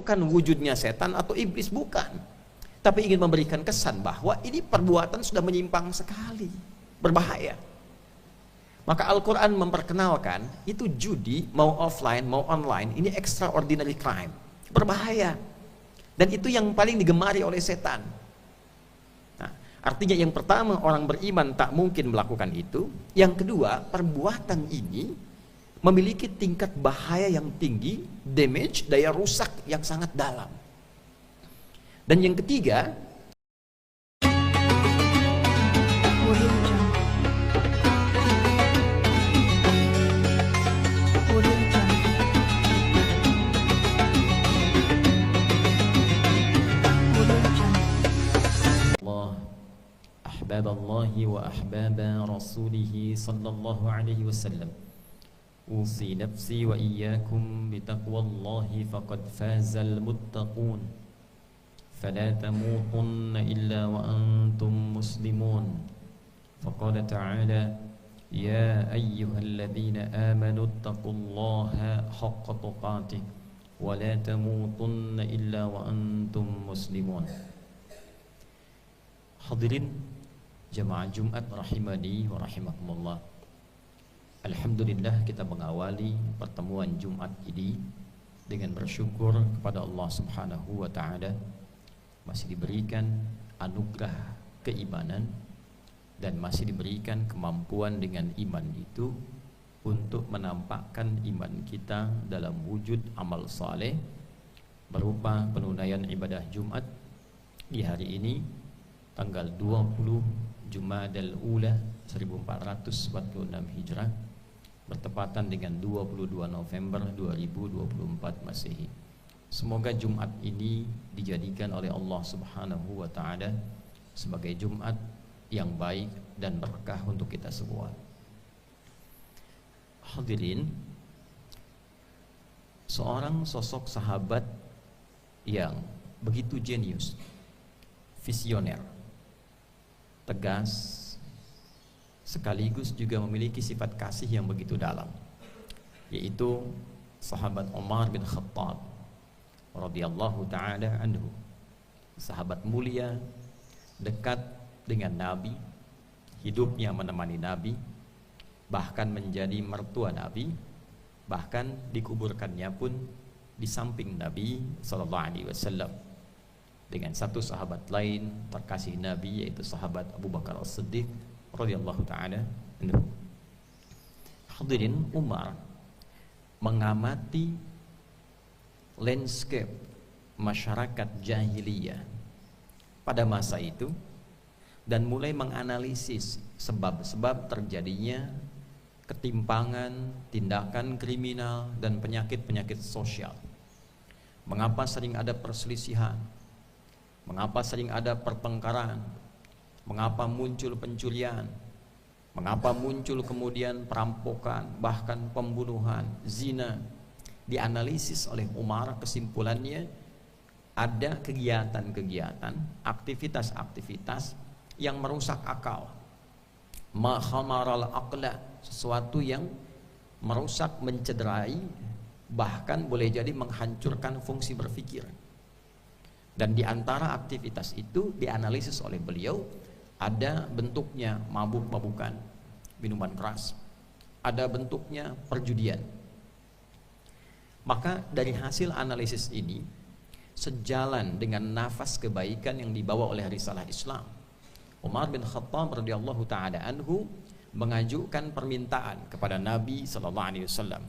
menunjukkan wujudnya setan atau iblis, bukan. Tapi ingin memberikan kesan bahwa ini perbuatan sudah menyimpang sekali, berbahaya. Maka Al-Quran memperkenalkan itu judi, mau offline mau online, ini extraordinary crime, berbahaya. Dan itu yang paling digemari oleh setan. Nah, artinya yang pertama, orang beriman tak mungkin melakukan itu. Yang kedua, perbuatan ini memiliki tingkat bahaya yang tinggi, damage, daya rusak yang sangat dalam. Dan yang ketiga, أحباب الله وأحباب رسوله صلى الله عليه وسلم أوصي نفسي وإياكم بتقوى الله فقد فاز المتقون فلا تموتن إلا وأنتم مسلمون فقال تعالى يا أيها الذين آمنوا اتقوا الله حق تقاته ولا تموتن إلا وأنتم مسلمون. Hadirin jamaah Jumat rahimani wa rahimakumullah. Alhamdulillah, kita mengawali pertemuan Jumat ini dengan bersyukur kepada Allah Subhanahu wa taala masih diberikan anugerah keimanan dan masih diberikan kemampuan dengan iman itu untuk menampakkan iman kita dalam wujud amal saleh berupa penunaian ibadah Jumat di hari ini tanggal 20 Jumadal Ula 1446 Hijrah bertepatan dengan 22 November 2024 Masehi. Semoga Jumat ini dijadikan oleh Allah Subhanahu wa taala sebagai Jumat yang baik dan berkah untuk kita semua. Hadirin, seorang sosok sahabat yang begitu jenius, visioner, tegas, sekaligus juga memiliki sifat kasih yang begitu dalam, yaitu sahabat Umar bin Khattab radhiyallahu ta'ala anhu. Sahabat mulia, dekat dengan Nabi, hidupnya menemani Nabi, bahkan menjadi mertua Nabi, bahkan dikuburkannya pun di samping Nabi SAW dengan satu sahabat lain terkasih Nabi, yaitu sahabat Abu Bakar As-Siddiq radhiyallahu ta'ala anhu. Hadirin, Umar mengamati landscape masyarakat jahiliyah pada masa itu dan mulai menganalisis sebab-sebab terjadinya ketimpangan, tindakan kriminal dan penyakit-penyakit sosial. Mengapa sering ada perselisihan? Mengapa sering ada pertengkaran? Mengapa muncul pencurian? Mengapa muncul kemudian perampokan, bahkan pembunuhan, zina? Dianalisis oleh Umar, kesimpulannya ada kegiatan-kegiatan, aktivitas-aktivitas yang merusak akal. Ma khamaral aqla, sesuatu yang merusak, mencederai, bahkan boleh jadi menghancurkan fungsi berpikir. Dan di antara aktivitas itu dianalisis oleh beliau, ada bentuknya mabuk-mabukan, minuman keras, ada bentuknya perjudian. Maka dari hasil analisis ini, sejalan dengan nafas kebaikan yang dibawa oleh risalah Islam, Umar bin Khattab radhiyallahu ta'ala anhu mengajukan permintaan kepada Nabi sallallahu alaihi wasallam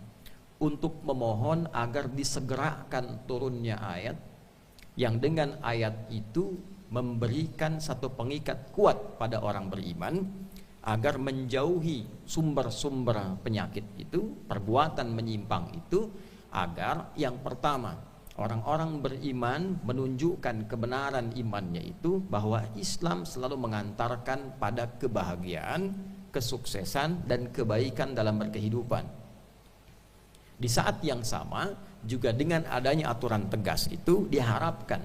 untuk memohon agar disegerakan turunnya ayat yang dengan ayat itu memberikan satu pengikat kuat pada orang beriman agar menjauhi sumber-sumber penyakit itu, perbuatan menyimpang itu, agar yang pertama orang-orang beriman menunjukkan kebenaran imannya itu bahwa Islam selalu mengantarkan pada kebahagiaan, kesuksesan dan kebaikan dalam berkehidupan. Di saat yang sama juga dengan adanya aturan tegas itu diharapkan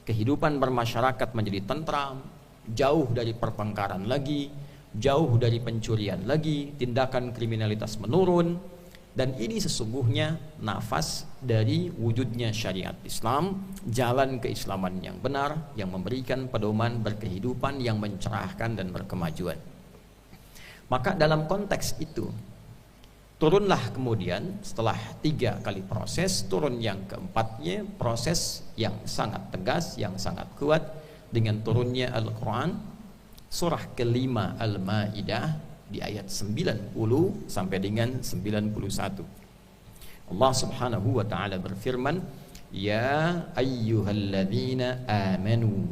kehidupan bermasyarakat menjadi tentram, jauh dari pertengkaran lagi, jauh dari pencurian lagi, tindakan kriminalitas menurun, Dan ini sesungguhnya nafas dari wujudnya syariat Islam, jalan keislaman yang benar, yang memberikan pedoman berkehidupan yang mencerahkan dan berkemajuan. Maka dalam konteks itu, turunlah kemudian setelah 3 kali proses, turun yang keempatnya, proses yang sangat tegas, yang sangat kuat, dengan turunnya Al-Quran, surah kelima Al-Ma'idah, di ayat 90 sampai dengan 91. Allah Subhanahu wa taala berfirman, "Ya ayyuhalladzina amanu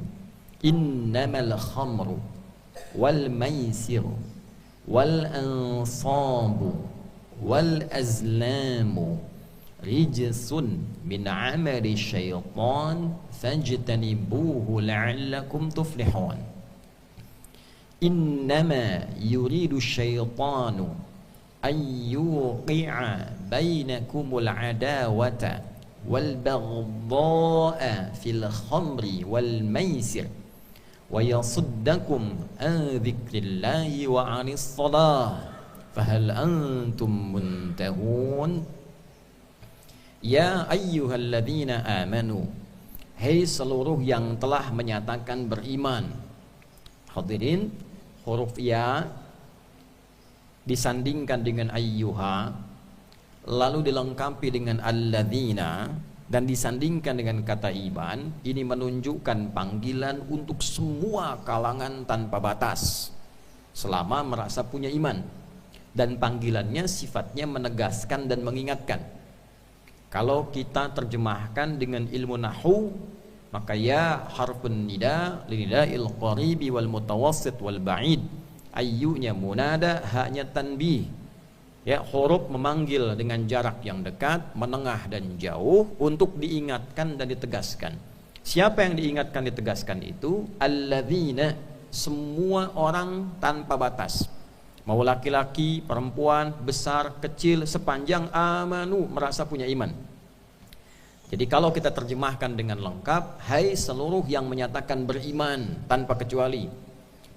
innamal khamru wal maisiru wal ansabu wal azlamu rijsun min 'amali syaitan fajtanibuhu la'allakum tuflihun." Innama yuridu syaitanu an yuqi'a bainakumul adawata wal baghdha'a fil khamri wal maisir wa yasuddakum an dzikrillahi wa 'anis shalah fahal antum muntahun. Ya ayyuhalladzina amanu, hai seluruh yang telah menyatakan beriman. Hadirin, huruf ya disandingkan dengan ayyuha, lalu dilengkapi dengan alladzina, dan disandingkan dengan kata iman. Ini menunjukkan panggilan untuk semua kalangan tanpa batas selama merasa punya iman, dan panggilannya sifatnya menegaskan dan mengingatkan. Kalau kita terjemahkan dengan ilmu nahwu, maka ya harfun nida linida'il qaribi wal mutawassit wal ba'id. Ayyunya munada, haknya tanbih. Ya, huruf memanggil dengan jarak yang dekat, menengah dan jauh, untuk diingatkan dan ditegaskan. Siapa yang diingatkan ditegaskan itu? Alladzina, semua orang tanpa batas. Mau laki-laki, perempuan, besar, kecil, sepanjang amanu, merasa punya iman. Jadi kalau kita terjemahkan dengan lengkap, hai seluruh yang menyatakan beriman tanpa kecuali,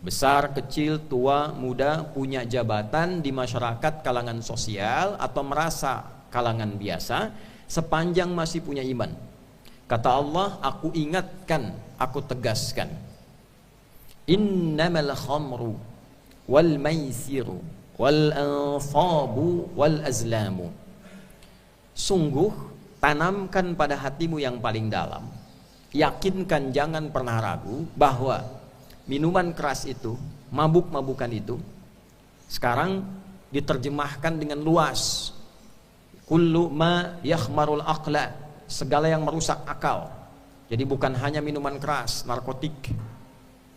besar, kecil, tua, muda, punya jabatan di masyarakat, kalangan sosial, atau merasa kalangan biasa, sepanjang masih punya iman. Kata Allah, aku ingatkan, aku tegaskan. Innamal khamru wal maisiru wal ansabu wal azlamu. Sungguh, tanamkan pada hatimu yang paling dalam, yakinkan, jangan pernah ragu bahwa minuman keras itu, mabuk-mabukan itu, sekarang diterjemahkan dengan luas. Kullu ma yakhmarul aqla, segala yang merusak akal. Jadi bukan hanya minuman keras, narkotik,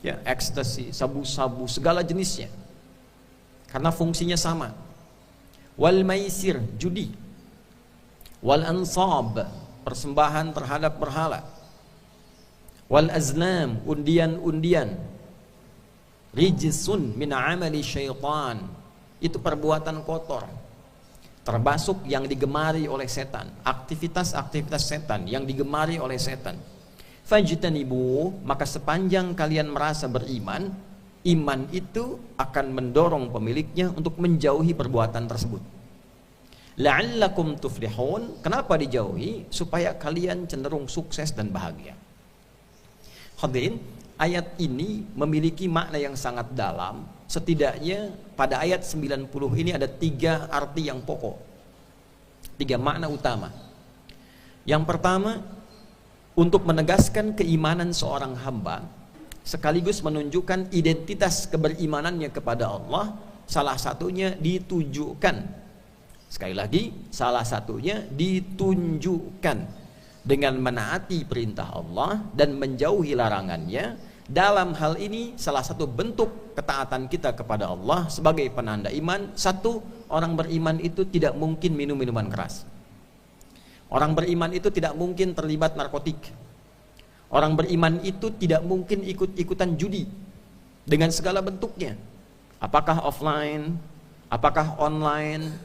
ya, ekstasi, sabu-sabu, segala jenisnya, karena fungsinya sama. Wal maisir, judi. Wal ansab, persembahan terhadap berhala. Wal azlam, undian-undian. Rijsun min amali syaitan, itu perbuatan kotor, termasuk yang digemari oleh setan, aktivitas-aktivitas setan yang digemari oleh setan. Fajtanibu, maka sepanjang kalian merasa beriman, iman itu akan mendorong pemiliknya untuk menjauhi perbuatan tersebut. La'allakum tuflihun, kenapa dijauhi? Supaya kalian cenderung sukses dan bahagia. Hadirin, ayat ini memiliki makna yang sangat dalam. Setidaknya pada ayat 90 ini ada 3 arti yang pokok, 3 makna utama. Yang pertama, untuk menegaskan keimanan seorang hamba, sekaligus menunjukkan identitas keberimanannya kepada Allah. Salah satunya ditujukan, sekali lagi, salah satunya ditunjukkan dengan menaati perintah Allah dan menjauhi larangannya. Dalam hal ini salah satu bentuk ketaatan kita kepada Allah sebagai penanda iman. Satu, orang beriman itu tidak mungkin minum minuman keras. Orang beriman itu tidak mungkin terlibat narkotik. Orang beriman itu tidak mungkin ikut-ikutan judi dengan segala bentuknya, apakah offline, apakah online.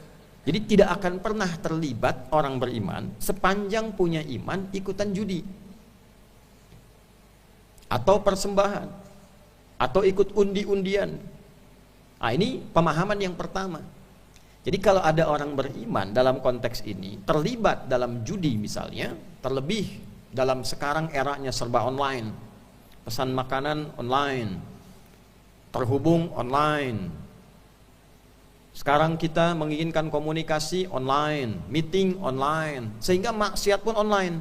Jadi tidak akan pernah terlibat orang beriman sepanjang punya iman ikutan judi atau persembahan atau ikut undi-undian. Nah, ini pemahaman yang pertama. Jadi kalau ada orang beriman dalam konteks ini terlibat dalam judi misalnya, terlebih dalam sekarang eranya serba online, pesan makanan online, terhubung online. Sekarang kita menginginkan komunikasi online, meeting online, sehingga maksiat pun online.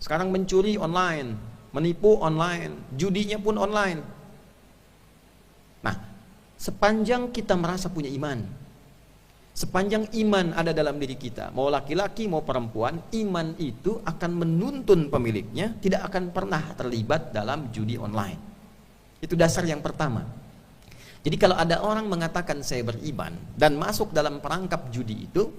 Sekarang mencuri online, menipu online, judinya pun online. Nah, sepanjang kita merasa punya iman, sepanjang iman ada dalam diri kita, mau laki-laki mau perempuan, iman itu akan menuntun pemiliknya tidak akan pernah terlibat dalam judi online. Itu dasar yang pertama. Jadi kalau ada orang mengatakan saya beriman dan masuk dalam perangkap judi itu,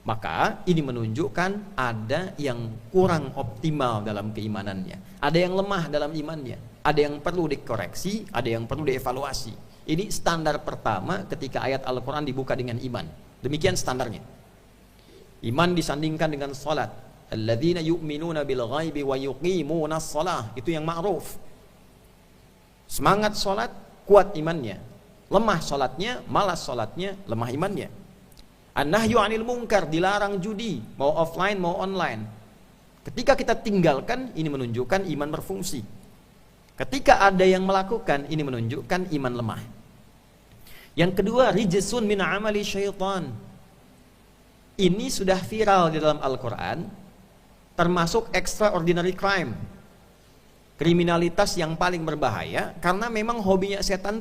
maka ini menunjukkan ada yang kurang optimal dalam keimanannya, ada yang lemah dalam imannya, ada yang perlu dikoreksi, ada yang perlu dievaluasi. Ini standar pertama ketika ayat Al-Quran dibuka dengan iman. Demikian standarnya. Iman disandingkan dengan salat. Alladzina yu'minuna bil ghaibi wa yuqimuna shalah. Itu yang ma'ruf. Semangat salat, kuat imannya. Lemah salatnya, malas salatnya, lemah imannya. An-nahyu 'anil munkar, dilarang judi, mau offline mau online. Ketika kita tinggalkan, ini menunjukkan iman berfungsi. Ketika ada yang melakukan, ini menunjukkan iman lemah. Yang kedua, rijsun min amali syaitan. Ini sudah viral di dalam Al-Quran, termasuk extraordinary crime, kriminalitas yang paling berbahaya, karena memang hobinya setan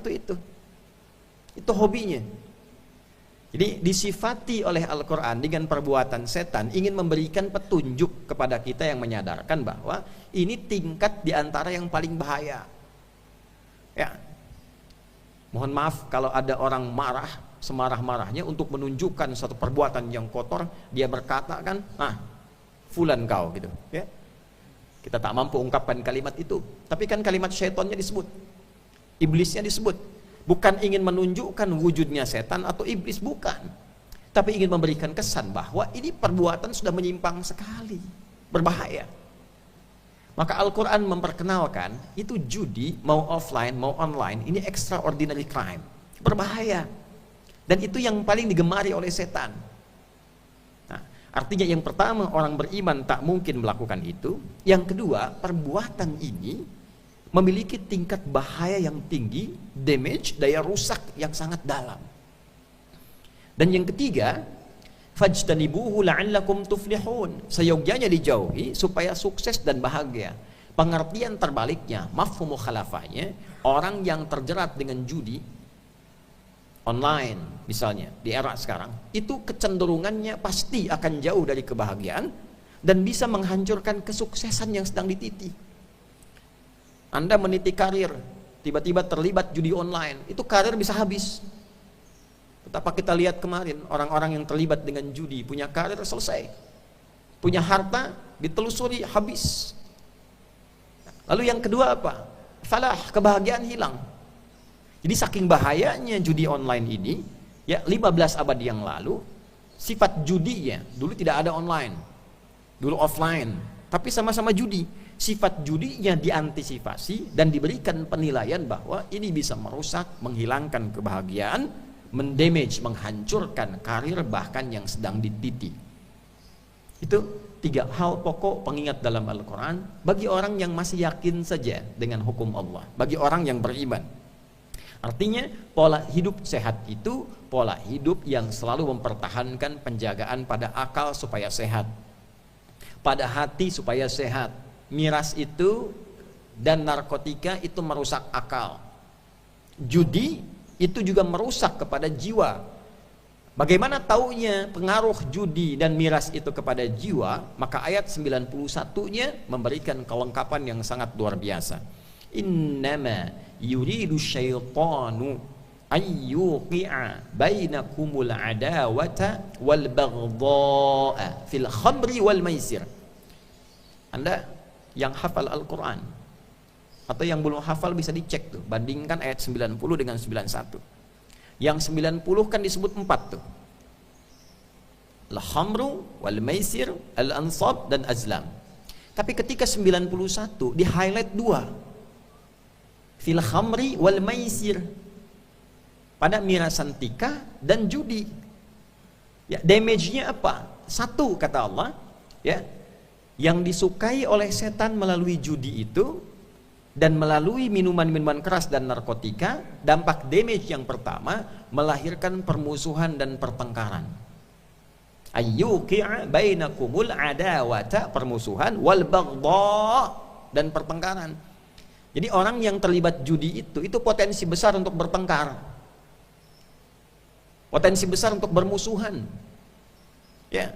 itu hobinya. Jadi disifati oleh Al-Quran dengan perbuatan setan, ingin memberikan petunjuk kepada kita yang menyadarkan bahwa ini tingkat diantara yang paling bahaya. Ya, mohon maaf kalau ada orang marah, semarah-marahnya untuk menunjukkan satu perbuatan yang kotor, dia berkata kan, fulan kau gitu. Ya, kita tak mampu ungkapkan kalimat itu, tapi kan kalimat syaitannya disebut, iblisnya disebut. Bukan ingin menunjukkan wujudnya setan atau iblis, bukan. Tapi ingin memberikan kesan bahwa ini perbuatan sudah menyimpang sekali, berbahaya. Maka Al-Quran memperkenalkan itu judi, mau offline mau online, ini extraordinary crime, berbahaya. Dan itu yang paling digemari oleh setan. Nah, artinya yang pertama, orang beriman tak mungkin melakukan itu. Yang kedua, perbuatan ini memiliki tingkat bahaya yang tinggi, damage, daya rusak yang sangat dalam. Dan yang ketiga, fajtanibuhu la'allakum tuflihun, seyogyanya dijauhi supaya sukses dan bahagia. Pengertian terbaliknya, mafhum mukhalafahnya, orang yang terjerat dengan judi online misalnya di era sekarang, itu kecenderungannya pasti akan jauh dari kebahagiaan dan bisa menghancurkan kesuksesan yang sedang dititi. Anda meniti karir, tiba-tiba terlibat judi online, itu karir bisa habis. Betapa kita lihat kemarin, orang-orang yang terlibat dengan judi, punya karir selesai, punya harta ditelusuri habis. Lalu yang kedua apa? Falah, kebahagiaan hilang. Jadi saking bahayanya judi online ini, ya 15 abad yang lalu, sifat judinya, dulu tidak ada online, dulu offline, tapi sama-sama judi. Sifat judinya diantisipasi dan diberikan penilaian bahwa ini bisa merusak, menghilangkan kebahagiaan, mendamage, menghancurkan karir bahkan yang sedang dititi. Itu 3 hal pokok pengingat dalam Al-Quran bagi orang yang masih yakin saja dengan hukum Allah, bagi orang yang beriman. Artinya pola hidup sehat itu pola hidup yang selalu mempertahankan penjagaan pada akal supaya sehat, pada hati supaya sehat. Miras itu dan narkotika itu merusak akal. Judi itu juga merusak kepada jiwa. Bagaimana taunya pengaruh judi dan miras itu kepada jiwa? Maka ayat 91-nya memberikan kelengkapan yang sangat luar biasa. Innama yuridu syaitanu ayyuqi'a bainakumul adawata wal baghdha'a fil khamri wal maisir. Anda yang hafal Al-Quran atau yang belum hafal bisa dicek tuh, bandingkan ayat 90 dengan 91. Yang 90 kan disebut 4 tuh, al-khamru wal maisir, al-ansab dan azlam. Tapi ketika 91 di highlight 2, fil khamri wal maisir. pada mirasantika dan judi. Ya, damage-nya apa? Satu, kata Allah, ya, yang disukai oleh setan melalui judi itu dan melalui minuman-minuman keras dan narkotika, dampak damage yang pertama melahirkan permusuhan dan pertengkaran. Ayyuqi'a bainakumul adawata, permusuhan, wal baghdha, dan pertengkaran. Jadi orang yang terlibat judi itu potensi besar untuk bertengkar. Potensi besar untuk bermusuhan. Ya.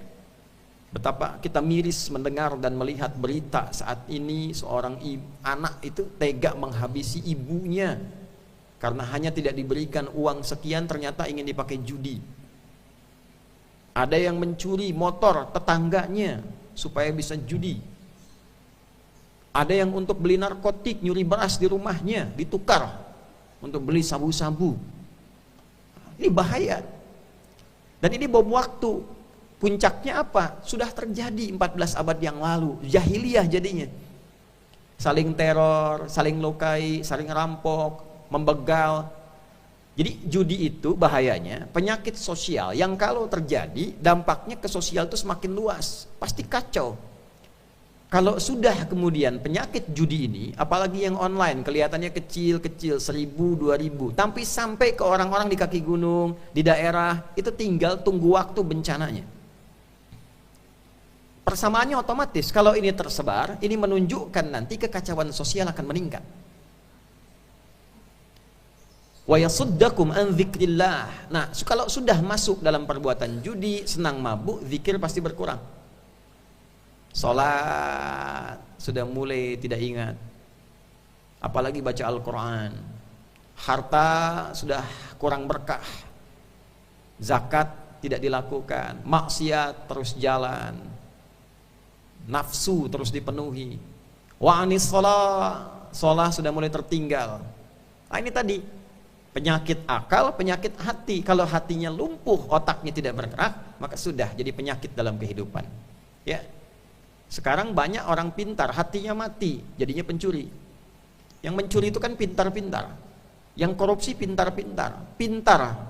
Betapa kita miris mendengar dan melihat berita saat ini seorang anak itu tega menghabisi ibunya karena hanya tidak diberikan uang sekian, ternyata ingin dipakai judi. Ada yang mencuri motor tetangganya supaya bisa judi. Ada yang untuk beli narkotik, nyuri beras di rumahnya, ditukar untuk beli sabu-sabu. Ini bahaya. Dan ini bom waktu. Puncaknya apa? Sudah terjadi 14 abad yang lalu. Jahiliyah jadinya. Saling teror, saling lukai, saling rampok, membegal. Jadi judi itu bahayanya penyakit sosial yang kalau terjadi dampaknya ke sosial itu semakin luas. Pasti kacau. Kalau sudah kemudian penyakit judi ini, apalagi yang online, kelihatannya kecil-kecil, 1000, 2000, tapi sampai ke orang-orang di kaki gunung, di daerah, itu tinggal tunggu waktu bencananya. Persamaannya otomatis, kalau ini tersebar, ini menunjukkan nanti kekacauan sosial akan meningkat. Wa yasuddakum an dzikrillah. Nah, kalau sudah masuk dalam perbuatan judi, senang mabuk, zikir pasti berkurang. Salat sudah mulai tidak ingat, apalagi baca Al-Quran. Harta sudah kurang berkah, zakat tidak dilakukan, maksiat terus jalan, nafsu terus dipenuhi. Wa anis sholat sudah mulai tertinggal. Nah, ini tadi penyakit akal, penyakit hati. Kalau hatinya lumpuh, otaknya tidak bergerak, maka sudah jadi penyakit dalam kehidupan. Ya. Sekarang banyak orang pintar, hatinya mati, jadinya pencuri. Yang mencuri itu kan pintar-pintar. Yang korupsi pintar-pintar. Pintar,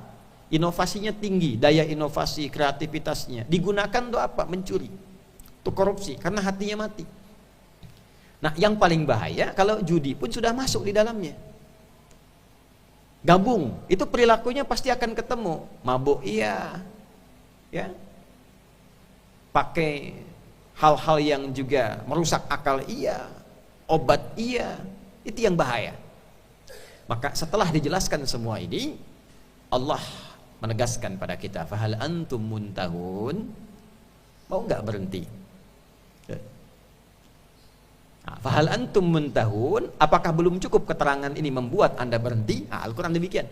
inovasinya tinggi, daya inovasi, kreativitasnya. Digunakan untuk apa? Mencuri. Untuk korupsi, karena hatinya mati. Nah, yang paling bahaya kalau judi pun sudah masuk di dalamnya. Gabung, itu perilakunya pasti akan ketemu. Mabuk iya, ya, pakai hal-hal yang juga merusak akal iya, obat iya, itu yang bahaya. Maka setelah dijelaskan semua ini, Allah menegaskan pada kita, fahal antum muntahun, mau nggak berhenti? Nah, fahal antum muntahun, apakah belum cukup keterangan ini membuat anda berhenti? Nah, Al-Quran demikian.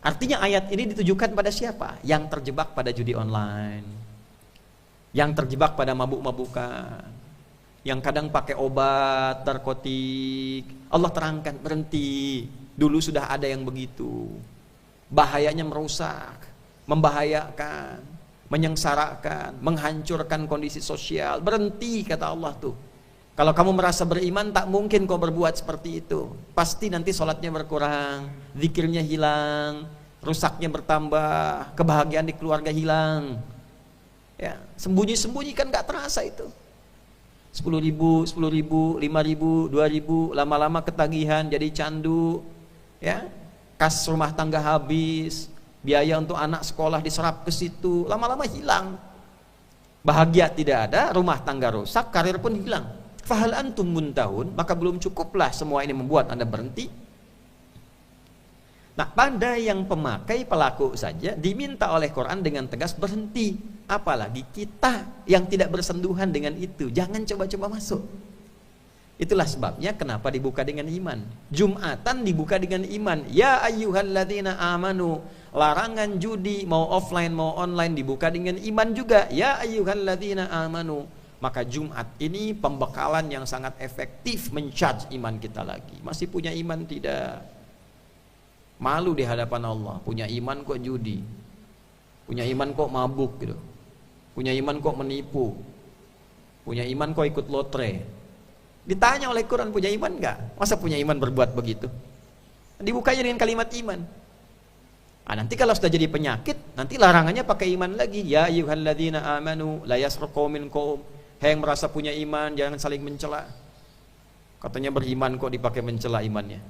Artinya ayat ini ditujukan pada siapa? Yang terjebak pada judi online, yang terjebak pada mabuk-mabukan, yang kadang pakai obat, narkotik. Allah terangkan, berhenti. Dulu sudah ada yang begitu. Bahayanya merusak, membahayakan, menyengsarakan, menghancurkan kondisi sosial. Berhenti, kata Allah tuh. Kalau kamu merasa beriman, tak mungkin kau berbuat seperti itu. Pasti nanti sholatnya berkurang, zikirnya hilang, rusaknya bertambah, kebahagiaan di keluarga hilang. Ya, sembunyi-sembunyi kan gak terasa itu. 10.000, 5.000, 2.000, lama-lama ketagihan, jadi candu, ya, kas rumah tangga habis, biaya untuk anak sekolah diserap ke situ, lama-lama hilang. Bahagia tidak ada, rumah tangga rusak, karir pun hilang. Fahal antum muntahun, maka belum cukuplah semua ini membuat anda berhenti. Nah, pada yang pemakai pelaku saja diminta oleh Quran dengan tegas berhenti. Apalagi kita yang tidak bersentuhan dengan itu, jangan coba-coba masuk. Itulah sebabnya kenapa dibuka dengan iman. Jumatan dibuka dengan iman. Ya ayyuhalladzina amanu, larangan judi mau offline mau online dibuka dengan iman juga. Ya ayyuhalladzina amanu. Maka Jumat ini pembekalan yang sangat efektif mencharge iman kita lagi. Masih punya iman tidak? Malu di hadapan Allah, punya iman kok judi, punya iman kok mabuk gitu, punya iman kok menipu, punya iman kok ikut lotre. Ditanya oleh Quran, punya iman enggak? Masa punya iman berbuat begitu? Dibukanya dengan kalimat iman. Nanti kalau sudah jadi penyakit, nanti larangannya pakai iman lagi. Ya ayyuhalladzina amanu la yaskhar qaumin qaum. Hai yang merasa punya iman, jangan saling mencela. Katanya beriman kok dipakai mencela imannya,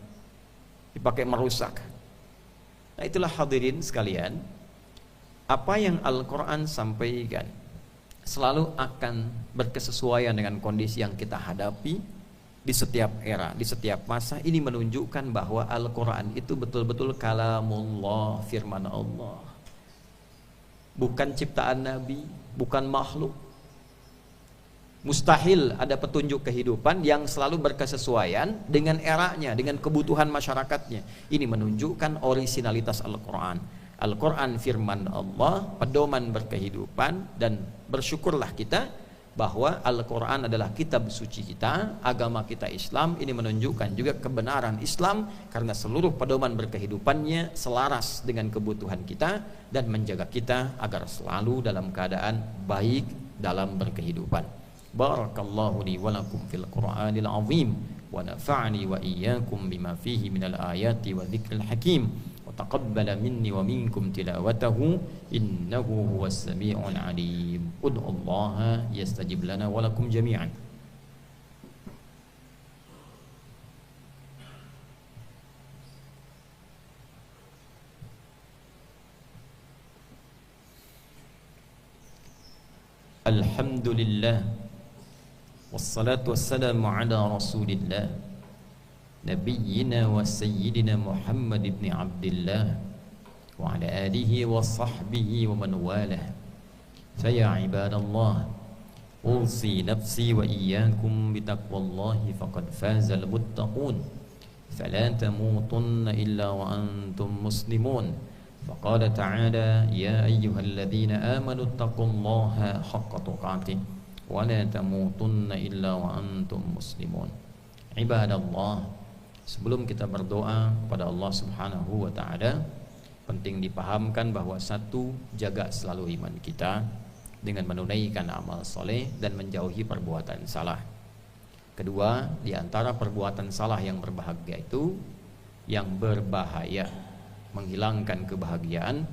dipakai merusak. Nah itulah hadirin sekalian, apa yang Al-Quran sampaikan selalu akan berkesesuaian dengan kondisi yang kita hadapi di setiap era, di setiap masa. Ini menunjukkan bahwa Al-Quran itu betul-betul kalamullah, firman Allah, bukan ciptaan Nabi, bukan makhluk. Mustahil ada petunjuk kehidupan yang selalu berkesesuaian dengan eranya, dengan kebutuhan masyarakatnya. Ini menunjukkan orisinalitas Al-Quran. Al-Quran firman Allah, pedoman berkehidupan, dan bersyukurlah kita bahwa Al-Quran adalah kitab suci kita, agama kita Islam. Ini menunjukkan juga kebenaran Islam karena seluruh pedoman berkehidupannya selaras dengan kebutuhan kita dan menjaga kita agar selalu dalam keadaan baik dalam berkehidupan. Barakallahu li wa lakum fil Qur'anil azim wa nafa'ani wa iyyakum bima fihi minal ayati wa dzikril hakim. Taqabbala minni wa minkum tilawatahu innahu huwas sami'ul alim. Ud'ullaha yastajib lana wa lakum jami'an. Alhamdulillah wassalatu wassalamu ala rasulillah Nabiyyina wa sayyidina Muhammad ibn Abdillah wa ala alihi wa sahbihi wa man walah. Faya ibadallah, usi nafsi wa iyyakum bitaqwallahi faqad fazal muttaqun. Fala tamutunna illa wa antum muslimun. Faqala ta'ala ya ayyuhalladzina amanu taqullaha haqqa tuqatih wa la tamutunna illa wa antum muslimun. Ibadallah, sebelum kita berdoa kepada Allah Subhanahu wa ta'ala, penting dipahamkan bahwa satu, jaga selalu iman kita dengan menunaikan amal soleh dan menjauhi perbuatan salah. Kedua, di antara perbuatan salah yang berbahagia itu, yang berbahaya, menghilangkan kebahagiaan,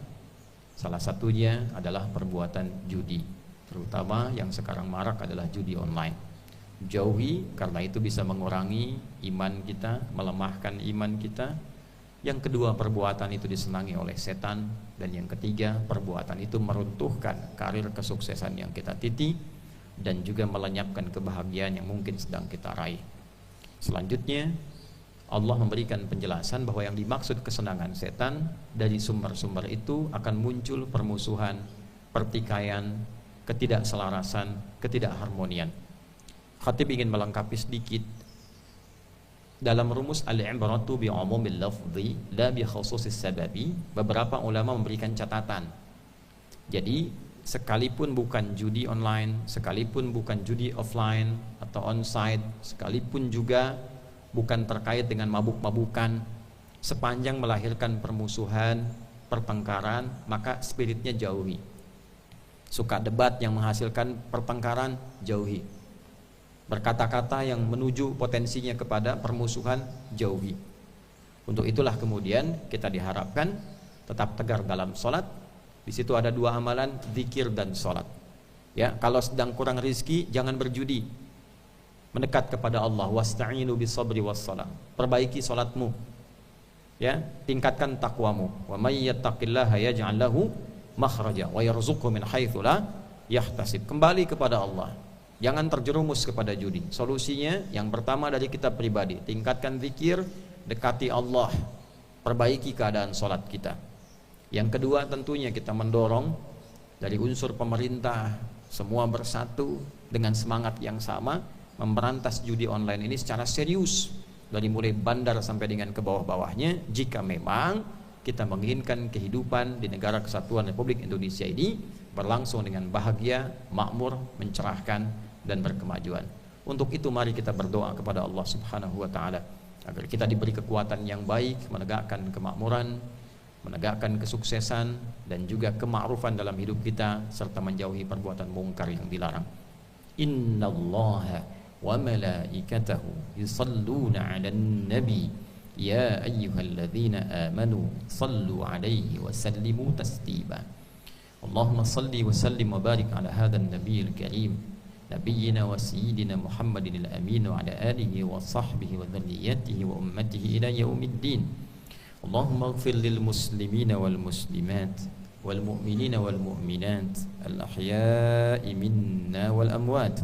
salah satunya adalah perbuatan judi, terutama yang sekarang marak adalah judi online. Jauhi, karena itu bisa mengurangi iman kita, melemahkan iman kita. Yang kedua, perbuatan itu disenangi oleh setan. Dan yang ketiga, perbuatan itu meruntuhkan karir kesuksesan yang kita titi dan juga melenyapkan kebahagiaan yang mungkin sedang kita raih. Selanjutnya, Allah memberikan penjelasan bahwa yang dimaksud kesenangan setan, dari sumber-sumber itu akan muncul permusuhan, pertikaian, ketidakselarasan, ketidakharmonian. Khatib ingin melengkapi sedikit. Dalam rumus al-ibratu bi umumil lafzi la bi khususis sababi, beberapa ulama memberikan catatan. Jadi sekalipun bukan judi online, sekalipun bukan judi offline atau onsite, sekalipun juga bukan terkait dengan mabuk-mabukan, sepanjang melahirkan permusuhan, pertengkaran, maka spiritnya jauhi. Suka debat yang menghasilkan pertengkaran, jauhi. Berkata-kata yang menuju potensinya kepada permusuhan, jauhi. Untuk itulah kemudian kita diharapkan tetap tegar dalam sholat. Di situ ada dua amalan, zikir dan sholat. Ya, kalau sedang kurang rizki, jangan berjudi. Mendekat kepada Allah, wasta'inu bisabri wassalam. Perbaiki sholatmu. Ya, tingkatkan takwamu. Wa may yattaqillaha yaj'al lahu makhraja wa yarzuqhu min haitsu la yahtasib. Kembali kepada Allah. Jangan terjerumus kepada judi. Solusinya yang pertama dari kita pribadi, tingkatkan zikir, dekati Allah, perbaiki keadaan sholat kita. Yang kedua tentunya kita mendorong dari unsur pemerintah, semua bersatu dengan semangat yang sama memberantas judi online ini secara serius, dari mulai bandar sampai dengan ke bawah-bawahnya. Jika memang kita menginginkan kehidupan di negara kesatuan Republik Indonesia ini berlangsung dengan bahagia, makmur, mencerahkan, dan berkemajuan. Untuk itu mari kita berdoa kepada Allah Subhanahu wa ta'ala agar kita diberi kekuatan yang baik, menegakkan kemakmuran, menegakkan kesuksesan, dan juga kema'rufan dalam hidup kita, serta menjauhi perbuatan mungkar yang dilarang. Innallaha wa malaikatahu yusalluna 'alan nabi يا أيها الذين آمنوا صلوا عليه وسلموا تسليما. اللهم صل وسلم وبارك على هذا النبي الكريم نبينا وسيدنا محمد الأمين وعلى آله وصحبه وذريته وأمته إلى يوم الدين. اللهم اغفر للمسلمين والمسلمات والمؤمنين والمؤمنات الأحياء منا والأموات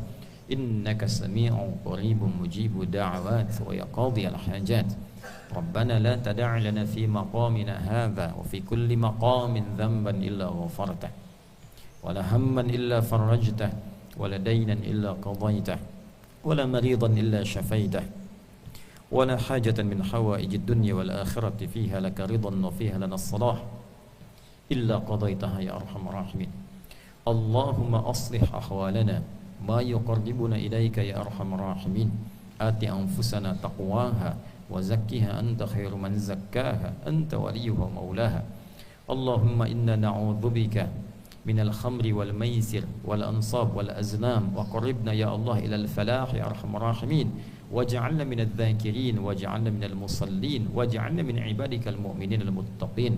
إنك سميع قريب مجيب دعوات ويقاضي الحاجات. ربنا لا تدع لنا في مقامنا هذا وفي كل مقام ذنبا إلا غفرته ولا هما إلا فرجته ولا دينا إلا قضيته ولا مريضا إلا شفيته ولا حاجة من حوائج الدنيا والآخرة فيها لك رضا وفيها لنا الصلاح إلا قضيتها يا أرحم الراحمين. اللهم أصلح أحوالنا ما يقربنا إليك يا أرحم الراحمين. آت أنفسنا تقواها وزكها أنت خير من زكاها أنت وليها ومولاها. اللهم إنا نعوذ بك من الخمر والميسر والأنصاب والأزلام وقربنا يا الله إلى الفلاح يا أرحم الراحمين. واجعلنا من الذاكرين واجعلنا من المصلين واجعلنا من عبادك المؤمنين المتقين.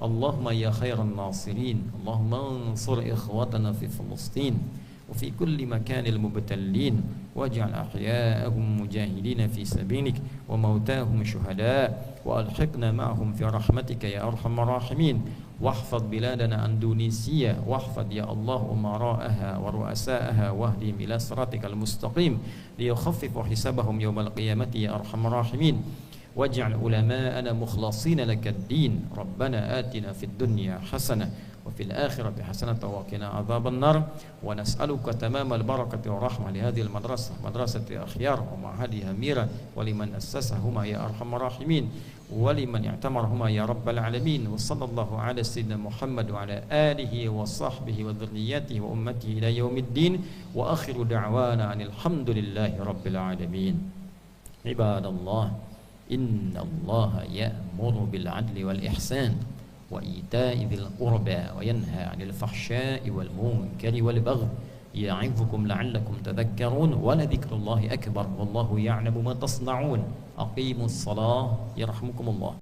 اللهم يا خير الناصرين اللهم انصر إخوتنا في فلسطين وفي كل مكان المبتلين واجعل أحياءهم مجاهدين في سبيلك وموتاهم شهداء وألحقنا معهم في رحمتك يا أرحم الراحمين. واحفظ بلادنا أندونيسيا واحفظ يا الله أمراءها ورؤساءها واهدهم إلى صراطك المستقيم ليخففوا حسابهم يوم القيامة يا أرحم الراحمين. واجعل علماءنا مخلصين لك الدين. ربنا آتنا في الدنيا حسنة وفي الآخرة حسنة وقنا عذاب النار. ونسألك تمام البركة والرحمة لهذه المدرسة مدرسة أخيار ومعهدها ميرا ولمن أسسهما يا أرحم الراحمين ولمن اعتمرهما يا رب العالمين. وصلى الله على سيدنا محمد وعلى آله وصحبه وذريته وأمته إلى يوم الدين. وآخر دعوانا أن الحمد لله رب العالمين. عباد الله إن الله يأمر بالعدل والإحسان وإيتاء ذي القربى وينهى عن الفحشاء والمنكر والبغي يعظكم لعلكم تذكرون ولذكر الله أكبر والله يعلم ما تصنعون. أقيموا الصلاة يرحمكم الله.